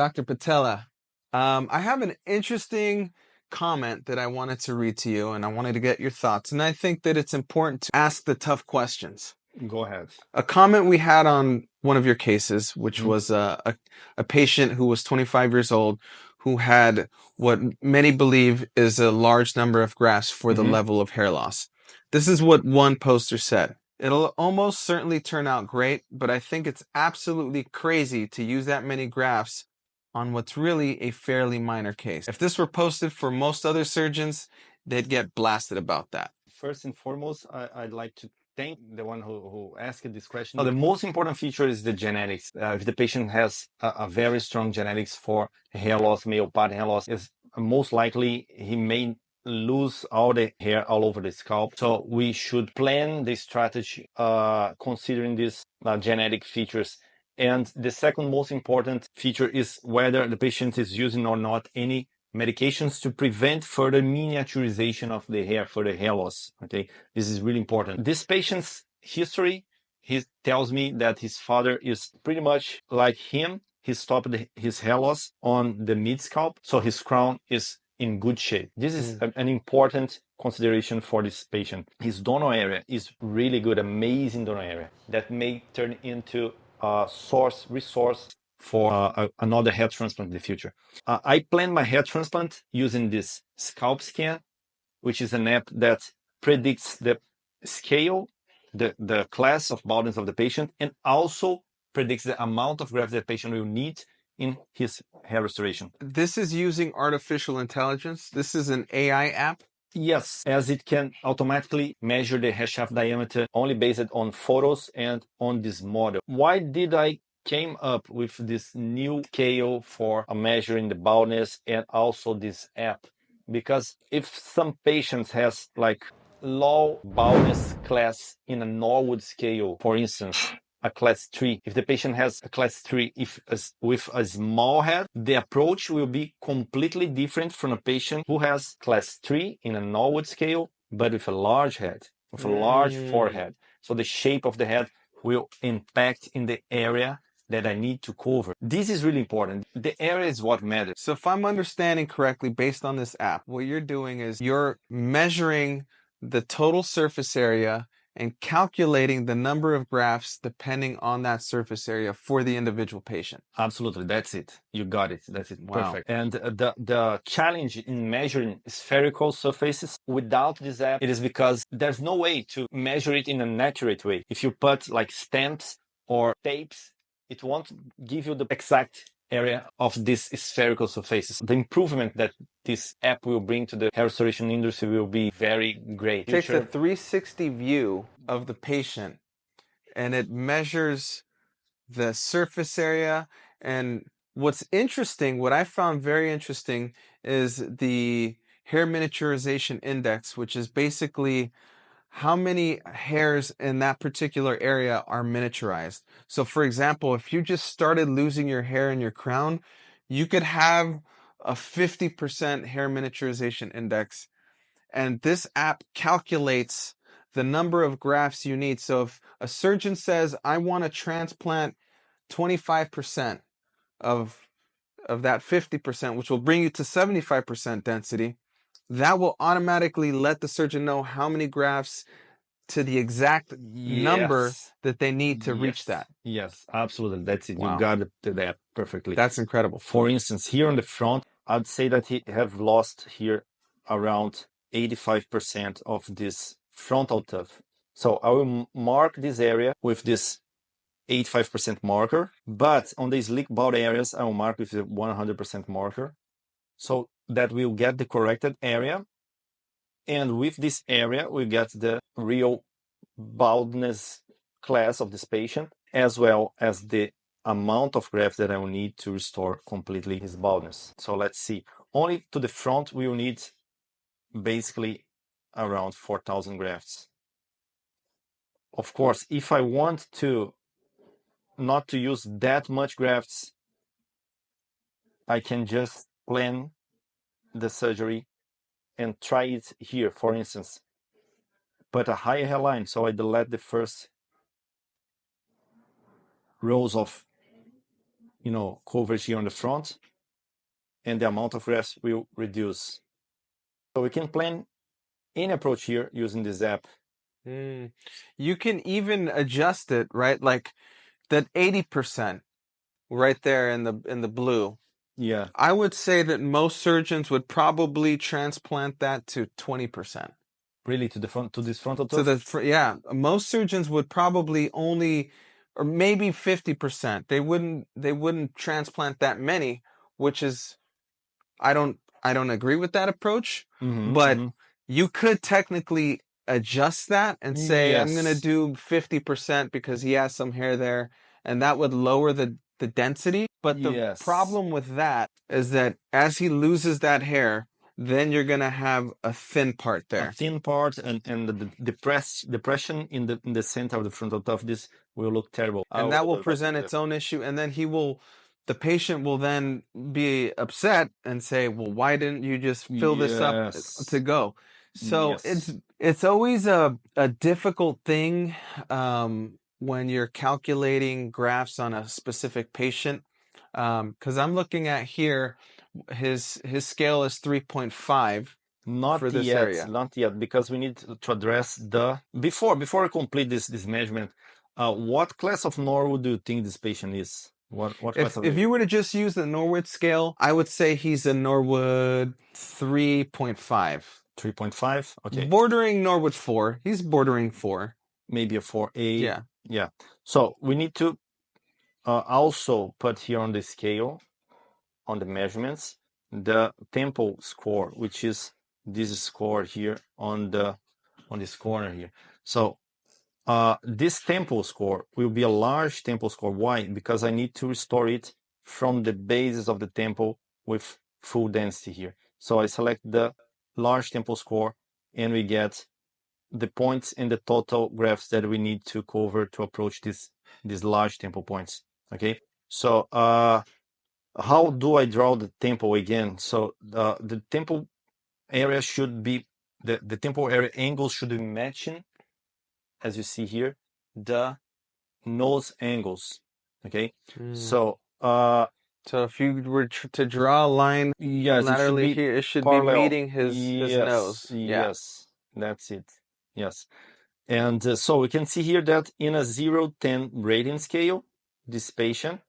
Dr. Pittella, I have an interesting comment that I wanted to read to you, and I wanted to get your thoughts. And I think that it's important to ask the tough questions. Go ahead. A comment we had on one of your cases, which Mhm. was a patient who was 25 years old, who had what many believe is a large number of grafts for the Mhm. level of hair loss. This is what one poster said. It'll almost certainly turn out great, but I think it's absolutely crazy to use that many grafts on what's really a fairly minor case. If this were posted for most other surgeons, they'd get blasted about that. First and foremost, I'd like to thank the one who asked this question. The most important feature is the genetics. If the patient has a very strong genetics for hair loss, male pattern hair loss, is most likely he may lose all the hair all over the scalp. So we should plan the strategy considering these genetic features. And the second most important feature is whether the patient is using or not any medications to prevent further miniaturization of the hair, further hair loss. Okay, this is really important. This patient's history, he tells me that his father is pretty much like him. He stopped his hair loss on the mid scalp, so his crown is in good shape. This is an important consideration for this patient. His donor area is really good, amazing donor area that may turn into a resource for another hair transplant in the future. I plan my hair transplant using this Scalp Scan, which is an app that predicts the scale, the class of baldness of the patient, and also predicts the amount of graft the patient will need in his hair restoration. This is using artificial intelligence. This is an AI app. Yes, as it can automatically measure the hair shaft diameter only based on photos and on this model. Why did I came up with this new scale for measuring the baldness and also this app? Because if some patients has like low baldness class in a Norwood scale, for instance, a class 3. If the patient has a class 3 with a small head, the approach will be completely different from a patient who has class 3 in a Norwood scale, but with a large head, with a large forehead. So the shape of the head will impact in the area that I need to cover. This is really important. The area is what matters. So if I'm understanding correctly, based on this app, what you're doing is you're measuring the total surface area and calculating the number of grafts depending on that surface area for the individual patient. Absolutely, that's it. You got it. That's it. Wow. Perfect. And the challenge in measuring spherical surfaces without this app, it is because there's no way to measure it in an accurate way. If you put like stamps or tapes, it won't give you the exact area of these spherical surfaces. The improvement that this app will bring to the hair restoration industry will be very great. It takes a 360 view of the patient and it measures the surface area. And what's interesting, what I found very interesting, is the hair miniaturization index, which is basically how many hairs in that particular area are miniaturized. So for example, if you just started losing your hair in your crown, you could have a 50% hair miniaturization index. And this app calculates the number of grafts you need. So if a surgeon says, I want to transplant 25% of that 50%, which will bring you to 75% density, that will automatically let the surgeon know how many grafts to the exact number that they need to reach that. Yes, absolutely. That's it. Wow. You got that perfectly. That's incredible. For instance, here on the front, I'd say that he have lost here around 85% of this frontal tuft. So I will mark this area with this 85% marker, but on the sleek bald areas, I will mark with the 100% marker. So that we'll get the corrected area. And with this area, we get the real baldness class of this patient, as well as the amount of graft that I will need to restore completely his baldness. So let's see. Only to the front, we will need basically around 4,000 grafts. Of course, if I want to not to use that much grafts, I can just plan the surgery and try it here. For instance, put a higher hairline, so I delete the first rows of coverage here on the front, and the amount of grafts will reduce. So we can plan any approach here using this app. You can even adjust it, right? Like that 80% right there in the blue. Yeah. I would say that most surgeons would probably transplant that to 20%. Really, to this frontal To tuft? yeah, most surgeons would probably only, or maybe 50%. They wouldn't transplant that many, which is I don't agree with that approach, but you could technically adjust that and say I'm going to Yes. do 50% because he has some hair there, and that would lower the density. But the Yes. problem with that is that as he loses that hair, then you're going to have a thin part A there. thin part and the depression in the center of the frontal tuft, this will look terrible. And that will present its own issue, and then the patient will then be upset and say, well, why didn't you just fill this up to go? So Yes. it's always a difficult thing when you're calculating grafts on a specific patient, because I'm looking at here, his scale is 3.5 for this area. Not yet, because we need to address before we complete this measurement. What class of Norwood do you think this patient is? What class of If you were to just use the Norwood scale, I would say he's a Norwood 3.5. 3.5? Okay. Bordering Norwood 4. He's bordering 4. Maybe a 4A. Yeah. Yeah. So we need to also put here on the scale, on the measurements, the tempo score, which is this score here on this corner here. So this tempo score will be a large tempo score. Why? Because I need to restore it from the basis of the tempo with full density here. So I select the large tempo score, and we get the points and the total grafts that we need to cover to approach these large tempo points. Okay. So how do I draw the tempo again? So the tempo area should be the tempo area angle should be matching, as you see here, the nose angles. Okay. So if you were to draw a line yes, laterally here, it should be meeting his nose. Yeah. Yes, that's it. Yes. And so we can see here that in a 0-10 rating scale, this patient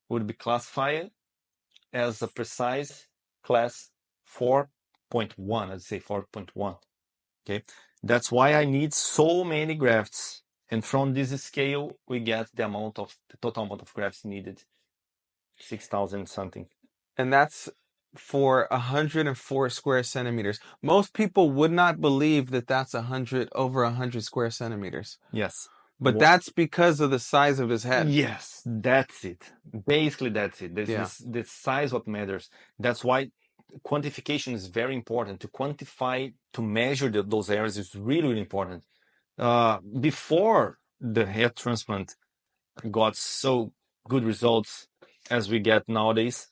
would be classified as a precise class 4.1, I'd say 4.1. Okay, that's why I need so many grafts. And from this scale, we get the total amount of grafts needed, 6,000 something. And that's for 104 square centimeters. Most people would not believe that that's over 100 square centimeters. Yes. But that's because of the size of his head. Yes, that's it. Basically, that's it. The size what matters. That's why quantification is very important. To quantify, to measure those areas is really, really important. Before the head transplant got so good results as we get nowadays,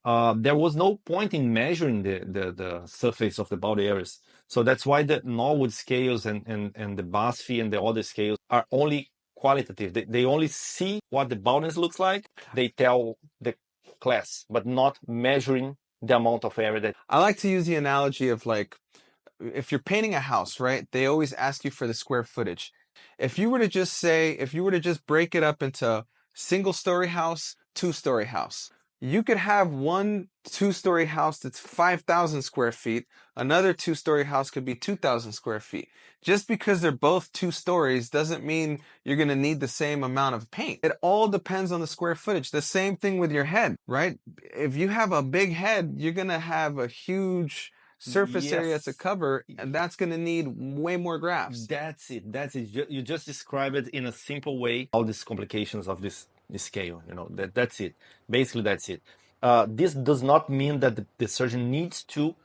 there was no point in measuring the surface of the body areas. So that's why the Norwood scales and the BASFI and the other scales are only qualitative. They only see what the baldness looks like. They tell the class, but not measuring the amount of area that. I like to use the analogy of, like, if you're painting a house, right? They always ask you for the square footage. If you were to just break it up into single-story house, two-story house, you could have one two-story house that's 5,000 square feet. Another two-story house could be 2,000 square feet. Just because they're both 2 stories doesn't mean you're going to need the same amount of paint. It all depends on the square footage. The same thing with your head, right? If you have a big head, you're going to have a huge surface area to cover, and that's going to need way more grafts. That's it. You just describe it in a simple way. All these complications of this scale, that's it. Basically, that's it. This does not mean that the surgeon needs to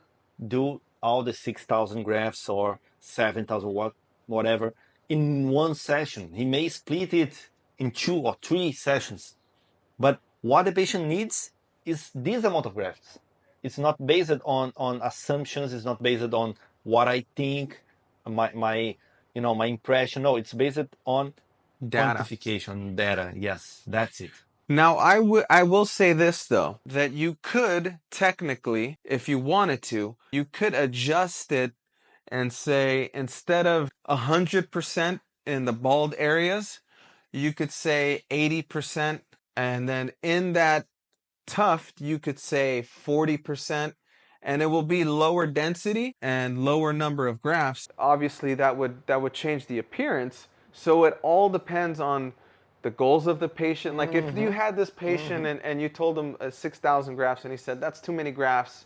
do all the 6,000 grafts or 7,000 whatever in one session. He may split it in 2 or 3 sessions, but what the patient needs is this amount of grafts. It's not based on assumptions. It's not based on what I think, my impression. No, it's based on Data. quantification, data. Yes, that's it. Now, I will say this though, that you could technically, if you wanted to, you could adjust it and say instead of 100% in the bald areas, you could say 80%, and then in that tuft, you could say 40%, and it will be lower density and lower number of grafts. Obviously, that would change the appearance. So it all depends on the goals of the patient. Like if you had this patient and you told him 6,000 grafts and he said, that's too many grafts.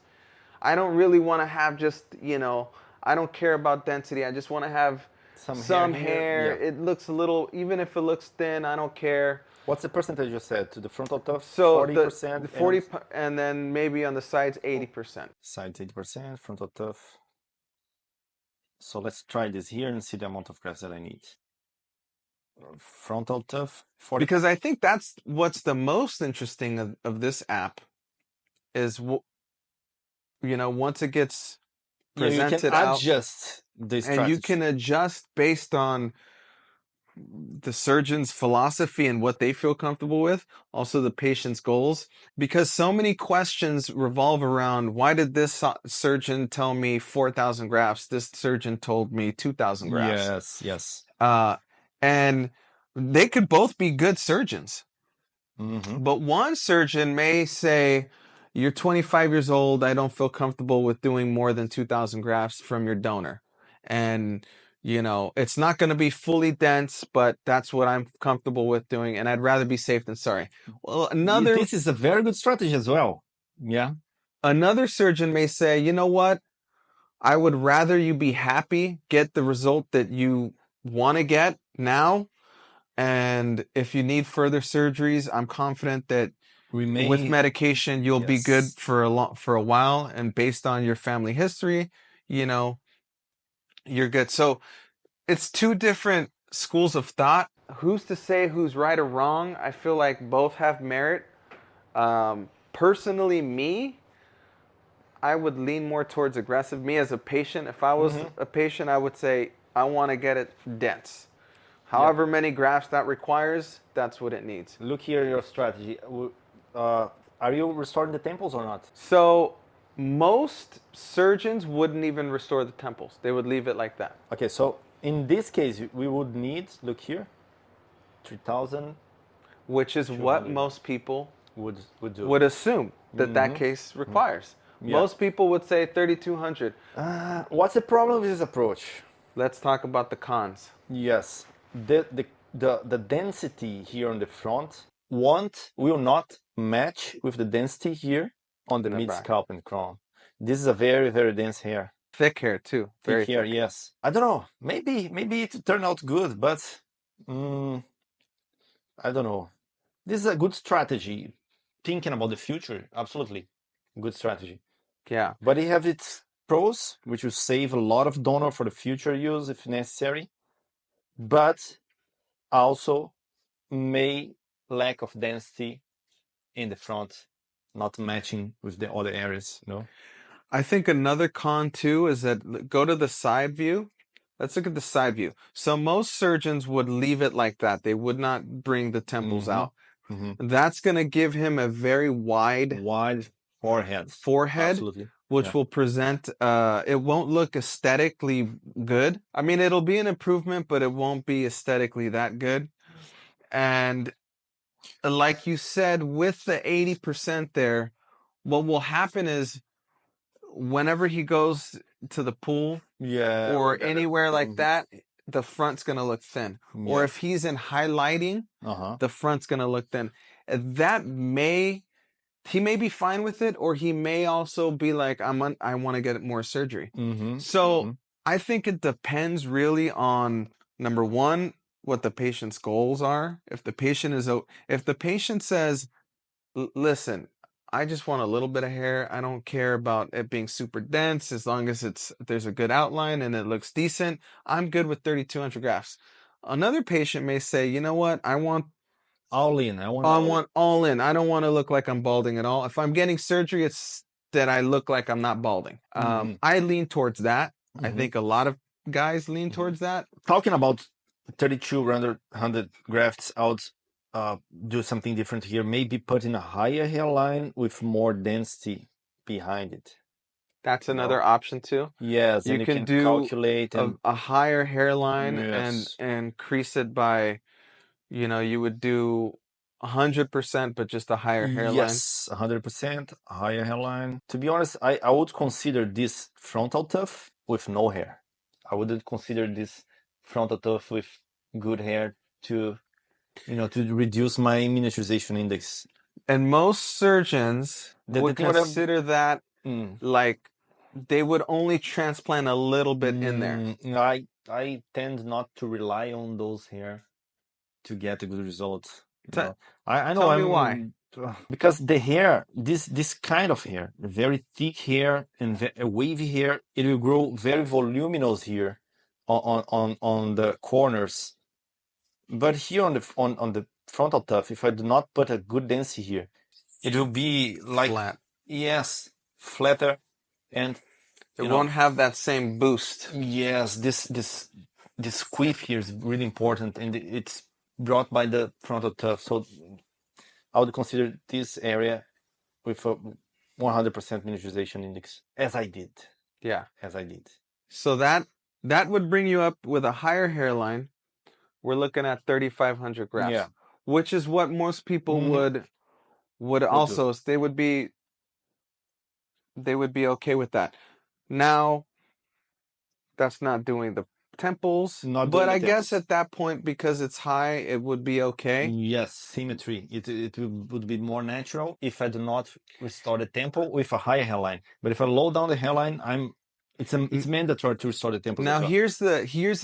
I don't really want to have just, I don't care about density. I just want to have some hair. Yeah. It looks a little, even if it looks thin, I don't care. What's the percentage you said to the frontal tuft? So the 40% 40 and then maybe on the sides 80%. sides 80%, frontal tuft. So let's try this here and see the amount of grafts that I need. Frontal tuft, 40. Because I think that's what's the most interesting of this app is, once it gets presented you can out, adjust the strategy. and you can adjust based on the surgeon's philosophy and what they feel comfortable with, also the patient's goals, because so many questions revolve around why did this surgeon tell me 4,000 grafts, this surgeon told me 2,000 grafts. Yes. And they could both be good surgeons. But one surgeon may say, you're 25 years old, I don't feel comfortable with doing more than 2,000 grafts from your donor. And, it's not going to be fully dense, but that's what I'm comfortable with doing, and I'd rather be safe than sorry. Well, This is a very good strategy as well. Yeah. Another surgeon may say, you know what? I would rather you be happy, get the result that you want to get now. And if you need further surgeries, I'm confident that with medication, you'll be good for a while. And based on your family history, you're good. So it's two different schools of thought. Who's to say who's right or wrong? I feel like both have merit. Personally, I would lean more towards aggressive. Me as a patient, if I was a patient, I would say I want to get it dense. However many grafts that requires, that's what it needs. Look here, your strategy. Are you restoring the temples or not? So most surgeons wouldn't even restore the temples. They would leave it like that. Okay, so in this case, we would need, look here, 3,000. Which is what most people would do. Would assume that case requires. Most people would say 3,200. What's the problem with this approach? Let's talk about the cons. Yes. The density here on the front will not match with the density here on the mid scalp and crown. This is a very, very dense hair. Thick hair too. Very thick hair, yes. I don't know. Maybe it turned out good, but I don't know. This is a good strategy. Thinking about the future, absolutely good strategy. Yeah. But it has its pros, which will save a lot of donor for the future use if necessary, but also may lack of density in the front, not matching with the other areas, I think another con too is that go to the side view. Let's look at the side view. So most surgeons would leave it like that. They would not bring the temples out. That's going to give him a very wide forehead, absolutely, which will present, it won't look aesthetically good. I mean, it'll be an improvement, but it won't be aesthetically that good. And like you said, with the 80% there, what will happen is whenever he goes to the pool or anywhere like that, the front's going to look thin. Or if he's in high lighting, the front's going to look thin. He may be fine with it, or he may also be like, I want to get more surgery. So I think it depends really on, number one, what the patient's goals are. If the patient says, listen, I just want a little bit of hair. I don't care about it being super dense as long as there's a good outline and it looks decent. I'm good with 3,200 grafts. Another patient may say, you know what? I want all in. I want all in. I don't want to look like I'm balding at all. If I'm getting surgery, it's that I look like I'm not balding. I lean towards that. I think a lot of guys lean towards that. Talking about 3,200 grafts out, do something different here. Maybe put in a higher hairline with more density behind it. That's You another know? option too. Yes, You and you can can do calculate and a higher hairline yes, and crease it by, you would do 100%, but just a higher hairline. yes, 100% higher hairline. To be honest, I would consider this frontal tuft with no hair. I wouldn't consider this frontal tuft with good hair to, to reduce my miniaturization index. And most surgeons The would thing what consider that mm, like they would only transplant a little bit in there. I tend not to rely on those hair to get a good result. T I know Tell me why. because the hair, this kind of hair, very thick hair and wavy hair, it will grow very voluminous here on the corners. But here on the frontal tuft, if I do not put a good density here, it will be like Flat. yes, flatter and It won't have that same boost. yes, this quip here is really important, and it's brought by the frontal tuft. So I would consider this area with a 100% miniaturization index, as I did. Yeah. As I did. So that would bring you up with a higher hairline. We're looking at 3,500 grafts, Yeah. which is what most people would Would do. also they would be okay with that. Now, that's not doing the temples, Not but doing the I guess temples. at that point, because it's high, it would be okay. Yes, symmetry. It would be more natural if I do not restore the temple with a higher hairline. But if I low down the hairline, it's mandatory to restore the temples Now as well. here's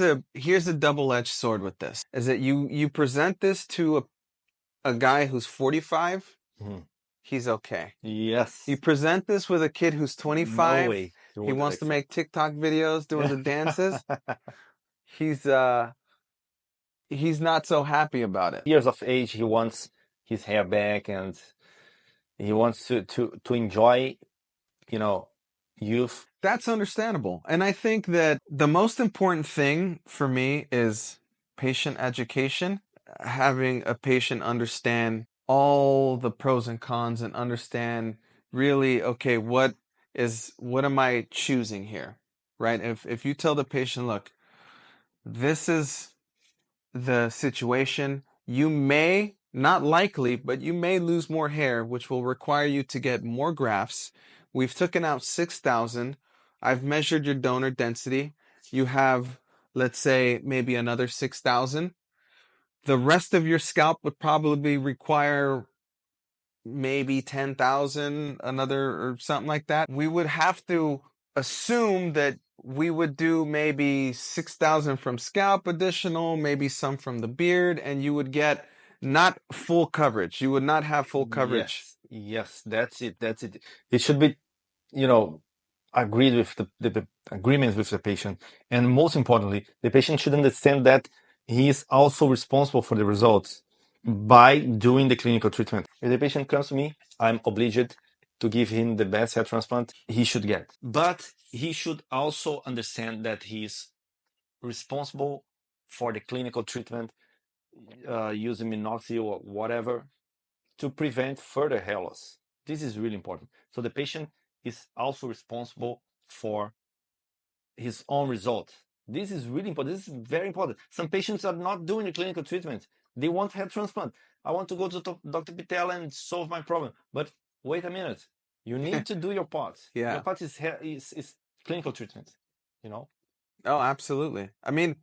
a double-edged sword with this. Is that you present this to a guy who's 45, he's okay. Yes. You present this with a kid who's 25, No way. he wants to make TikTok videos doing the dances. He's not so happy about it. Years of age, he wants his hair back and he wants to enjoy, youth. That's understandable. And I think that the most important thing for me is patient education, having a patient understand all the pros and cons and understand really, okay, what am I choosing here? Right? If you tell the patient, look, this is the situation, you may, not likely, but you may lose more hair, which will require you to get more grafts. We've taken out 6,000. I've measured your donor density. You have, let's say, maybe another 6,000. The rest of your scalp would probably require maybe 10,000, another or something like that. We would have to assume that we would do maybe 6,000 from scalp additional, maybe some from the beard, and you would get not full coverage. You would not have full coverage. Yes, that's it. That's it. It should be, agreed with the agreement with the patient. And most importantly, the patient should understand that he is also responsible for the results by doing the clinical treatment. If the patient comes to me, I'm obliged to give him the best hair transplant he should get. But he should also understand that he's responsible for the clinical treatment using minoxidil or whatever to prevent further hair loss. This is really important. So the patient is also responsible for his own result. This is really important. This is very important. Some patients are not doing the clinical treatment. They want hair transplant. I want to go to Dr. Pittella and solve my problem. But wait a minute. You need to do your part. Yeah. Your part is clinical treatment. Oh, absolutely. I mean,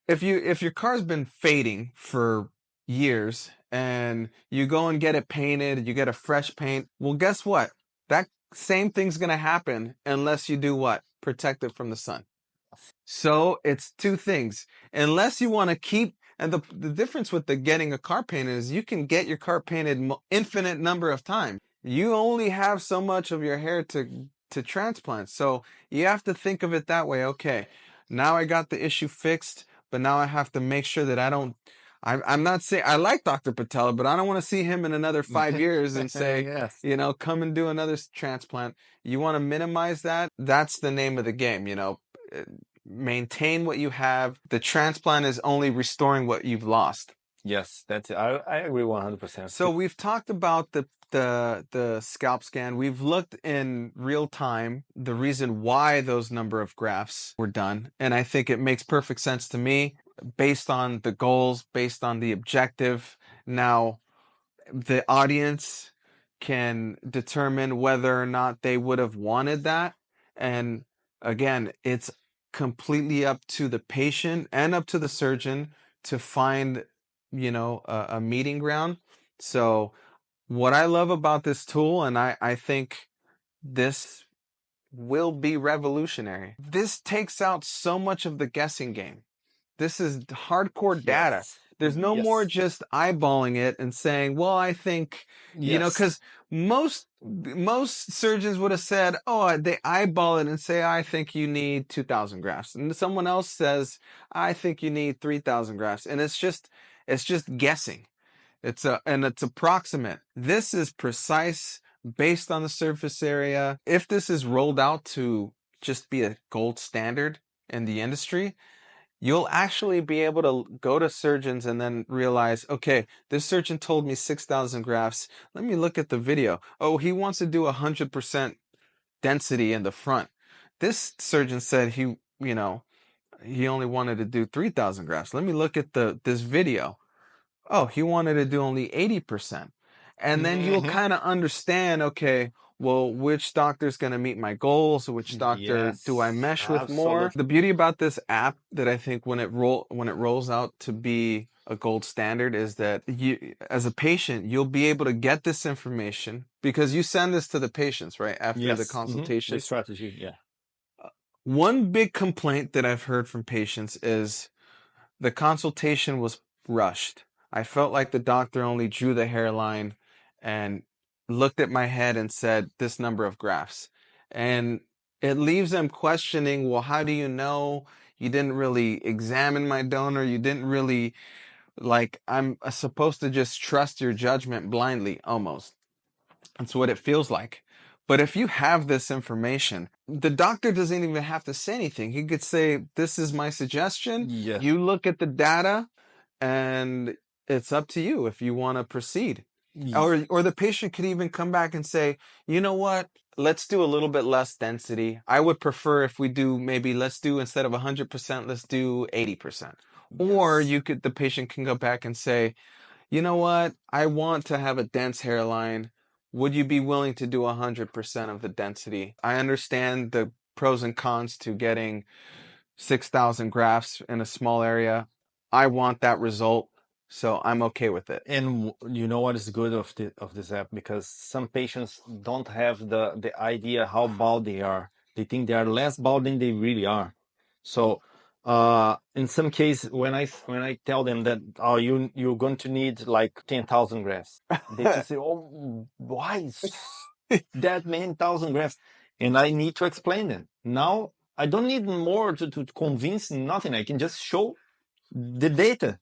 if your car's been fading for years and you go and get it painted, you get a fresh paint, well, guess what? That same thing's gonna happen unless you do what? Protect it from the sun. So it's two things. Unless you want to keep, and the difference with the getting a car painted is you can get your car painted infinite number of times. You only have so much of your hair to transplant. So you have to think of it that way. Okay, now I got the issue fixed, but now I have to make sure that I don't. I'm not saying I like Dr. Pittella, but I don't want to see him in another 5 years and say, Yes. come and do another transplant. You want to minimize that. That's the name of the game. Maintain what you have. The transplant is only restoring what you've lost. Yes, that's it. I agree 100%. So we've talked about the scalp scan. We've looked in real time the reason why those number of grafts were done, and I think it makes perfect sense to me based on the goals, based on the objective. Now, the audience can determine whether or not they would have wanted that. And again, it's completely up to the patient and up to the surgeon to find, a meeting ground. So what I love about this tool, and I think this will be revolutionary. This takes out so much of the guessing game. This is hardcore data. Yes. There's no more Yes. just eyeballing it and saying, "Well, I think," Yes. because most surgeons would have said, "Oh, they eyeball it and say, I think you need 2,000 grafts," and someone else says, "I think you need 3,000 grafts," and it's just guessing. It's approximate. This is precise based on the surface area. If this is rolled out to just be a gold standard in the industry, you'll actually be able to go to surgeons and then realize, okay, this surgeon told me 6,000 grafts. Let me look at the video. Oh, he wants to do 100% density in the front. This surgeon said he only wanted to do 3,000 grafts. Let me look at this video. Oh, he wanted to do only 80%. And then you'll Hmm. kind of understand, okay, well, which doctor's going to meet my goals? Which doctor do I Yes, mesh with more? absolutely. The beauty about this app that I think when it rolls out to be a gold standard is that you, as a patient, you'll be able to get this information because you send this to the patients, right? After the Yes. The consultation. strategy. Yeah. One big complaint that I've heard from patients is the consultation was rushed. I felt like the doctor only drew the hairline and looked at my head and said, this number of grafts. And it leaves them questioning, well, how do you know? You didn't really examine my donor. You didn't really, like, I'm supposed to just trust your judgment blindly, almost. That's what it feels like. But if you have this information, the doctor doesn't even have to say anything. He could say, this is my suggestion. Yeah. You look at the data and it's up to you if you want to proceed. Or the patient could even come back and say, you know what? Let's do a little bit less density. I would prefer if we do maybe let's do instead of 100%, let's do 80%. Or Yes. the patient can go back and say, you know what? I want to have a dense hairline. Would you be willing to do 100% of the density? I understand the pros and cons to getting 6,000 grafts in a small area. I want that result, so I'm okay with it. And you know what is good of this app? Because some patients don't have the idea how bald they are. They think they are less bald than they really are. So in some cases, when I tell them that you're going to need like 10,000 grafts, they just say, "Oh, why that many thousand grafts?" And I need to explain them. Now I don't need more to convince nothing. I can just show the data,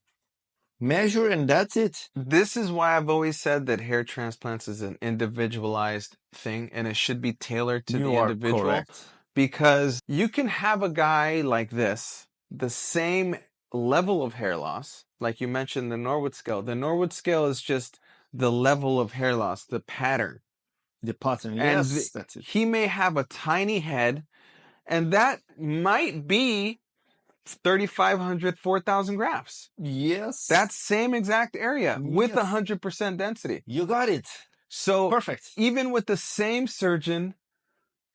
measure, and that's it. This is why I've always said that hair transplants is an individualized thing and it should be tailored to the You are individual, correct. because you can have a guy like this, the same level of hair loss, like you mentioned the Norwood scale. The Norwood scale is just the level of hair loss, the pattern. The pattern, And yes, that's it. he may have a tiny head, and that might be 3,500, 4,000 grafts. Yes, That same exact area with yes, 100% density. you got it. So Perfect. even with the same surgeon,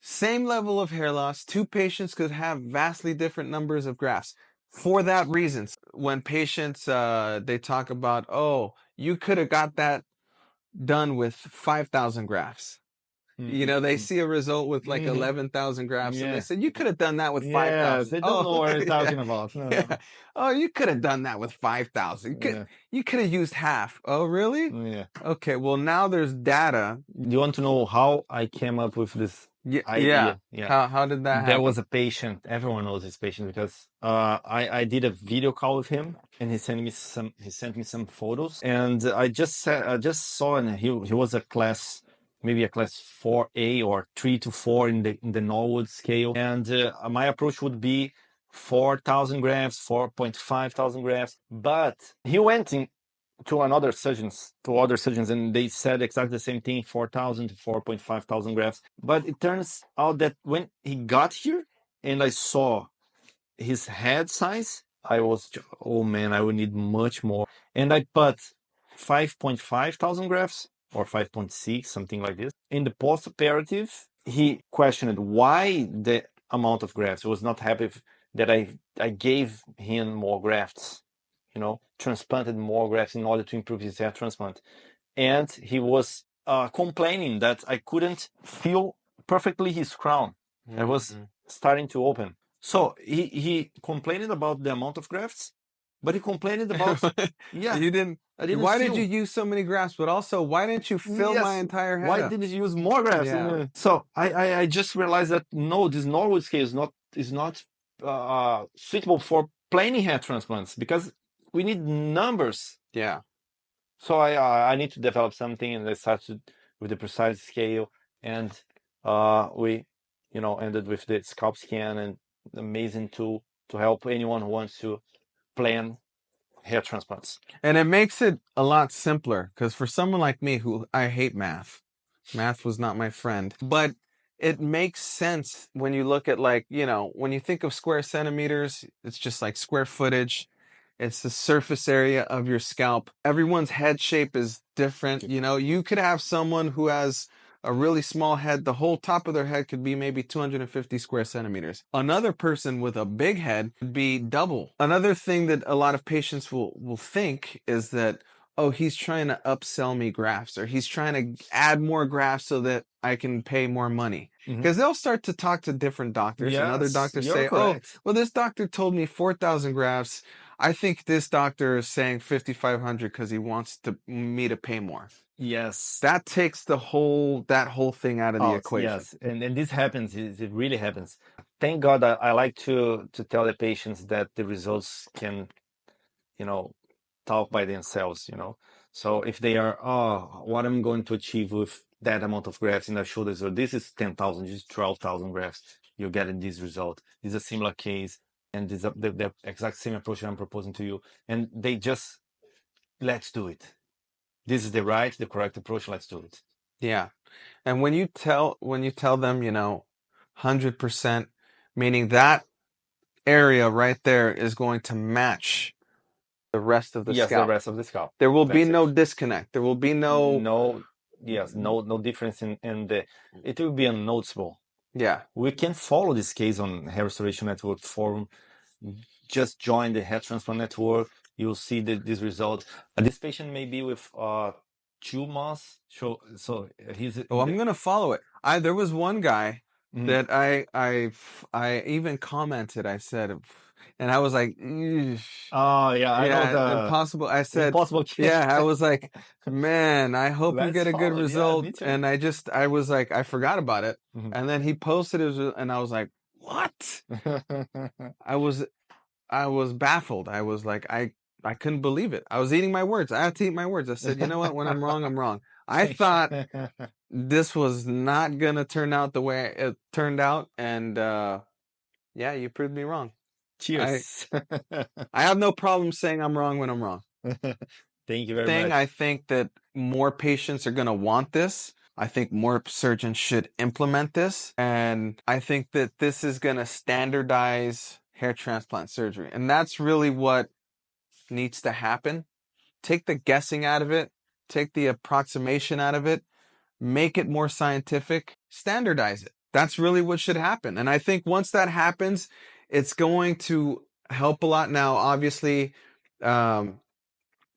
same level of hair loss, two patients could have vastly different numbers of grafts. For that reason, when patients they talk about, oh, you could have got that done with 5,000 grafts. They see a result with like Mm-hmm. 11,000 grafts and they Yeah. said, you could have done that with Yes, 5,000. they don't know Oh, what you're yeah, talking about. No, no. yeah. Oh, you could have done that with 5,000. Yeah. You could have used half. Oh, really? Yeah. Okay, well, now there's data. Do you want to know how I came up with this Yeah, yeah. idea? Yeah. How did that There was happen? a patient. Everyone knows this patient because I did a video call with him and he sent me some photos, and I just saw, and he was a class, maybe a class 4A or 3 to 4 in the Norwood scale, and my approach would be 4,000 grafts, 4.5 thousand grafts, but he went to other surgeons, and they said exactly the same thing: 4,000 to 4,500 grafts. But it turns out that when he got here, and I saw his head size, I was, oh man, I would need much more. And I put 5,500 grafts or 5.6, something like this. In the post-operative, he questioned why the amount of grafts. He was not happy that I gave him more grafts, transplanted more grafts in order to improve his hair transplant. And he was complaining that I couldn't feel perfectly his crown. I was starting to open. So he complained about the amount of grafts, but he complained about, yeah, You didn't. I didn't Why did feel. you use so many grafts? But also, why didn't you fill my Yes, entire head why up? didn't you use more grafts? Yeah. So I just realized that no, this normal scale is not suitable for plain hair transplants because we need numbers. Yeah. So I need to develop something, and I started with the precise scale, and we ended with the Scalp Scan, and amazing tool to help anyone who wants to plan hair transplants. And it makes it a lot simpler because for someone like me who I hate math, math was not my friend, but it makes sense when you look at when you think of square centimeters, it's just like square footage. It's the surface area of your scalp. Everyone's head shape is different. You could have someone who has a really small head. The whole top of their head could be maybe 250 square centimeters. Another person with a big head would be double. Another thing that a lot of patients will think is that, oh, he's trying to upsell me grafts, or he's trying to add more grafts so that I can pay more money. Because they'll start to talk to different doctors, and other Yes, doctors you're say, oh, correct. well, this doctor told me 4,000 grafts. I think this doctor is saying 5,500 because he wants me to pay more. Yes. That takes that whole thing out of the equation. Yes, and this happens. It really happens. Thank God. I like to tell the patients that the results can, talk by themselves. So if they are, oh, what I'm going to achieve with that amount of grafts in the shoulders, or this is 10,000, this is 12,000 grafts, you're getting this result. This is a similar case, and this is the exact same approach I'm proposing to you. And they just, let's do it. This is the correct approach. Let's do it. Yeah. And when you tell them, 100%, meaning that area right there is going to match the rest of the Yes, the scalp. rest of the scalp. There will be That's no it. disconnect. There will be no No difference in the. It will be unnoticeable. Yeah. We can follow this case on Hair Restoration Network forum. Just join the hair transplant network. You'll see this result. This patient may be with 2 months. So he's. Oh, I'm gonna follow it. There was one guy that I even commented. I said, and I was like, "Eesh." Oh yeah, I know Yeah, the impossible. I said, impossible case. yeah, I was like, man, I hope you Let's get a good follow. Yeah, result. me too. And I was like, I forgot about it. And then he posted it, and I was like, what? I was baffled. I was like, I couldn't believe it. I was eating my words. I had to eat my words. I said, you know what? When I'm wrong, I'm wrong. I thought this was not gonna turn out the way it turned out, and yeah, you proved me wrong. Cheers. I have no problem saying I'm wrong when I'm wrong. Thank you very much. I think that more patients are gonna want this. I think more surgeons should implement this, and I think that this is gonna standardize hair transplant surgery, and that's really what needs to happen. Take the guessing out of it, take the approximation out of it, make it more scientific, standardize it. That's really what should happen. And I think once that happens, it's going to help a lot. Now, obviously, that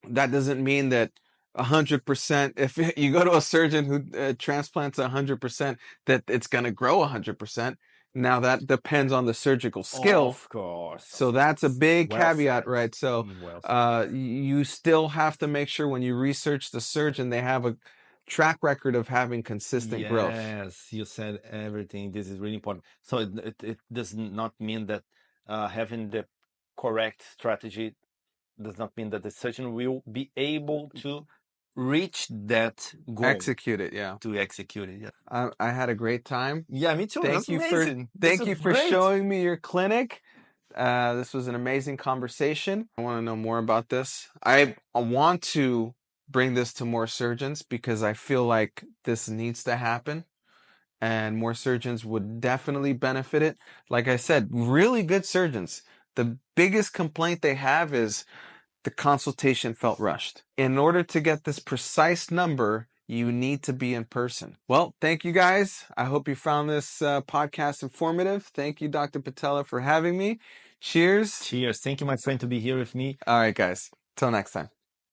doesn't mean that 100%, if you go to a surgeon who transplants 100%, that it's going to grow 100%. Now that depends on the surgical skill. Of course. So that's a big Well caveat, said. right? So Well said. you still have to make sure when you research the surgeon, they have a track record of having consistent growth. Yes, you said everything. This is really important. So it does not mean that having the correct strategy does not mean that the surgeon will be able to reach that goal. Execute it, yeah. To execute it, yeah. I had a great time. Yeah, me too. That's amazing. Thank you for showing me your clinic. This was an amazing conversation. I want to know more about this. I want to bring this to more surgeons because I feel like this needs to happen and more surgeons would definitely benefit it. Like I said, really good surgeons. The biggest complaint they have is the consultation felt rushed. In order to get this precise number, you need to be in person. Well, thank you guys. I hope you found this podcast informative. Thank you, Dr. Pittella, for having me. Cheers. Cheers. Thank you, my friend, to be here with me. All right, guys. Till next time.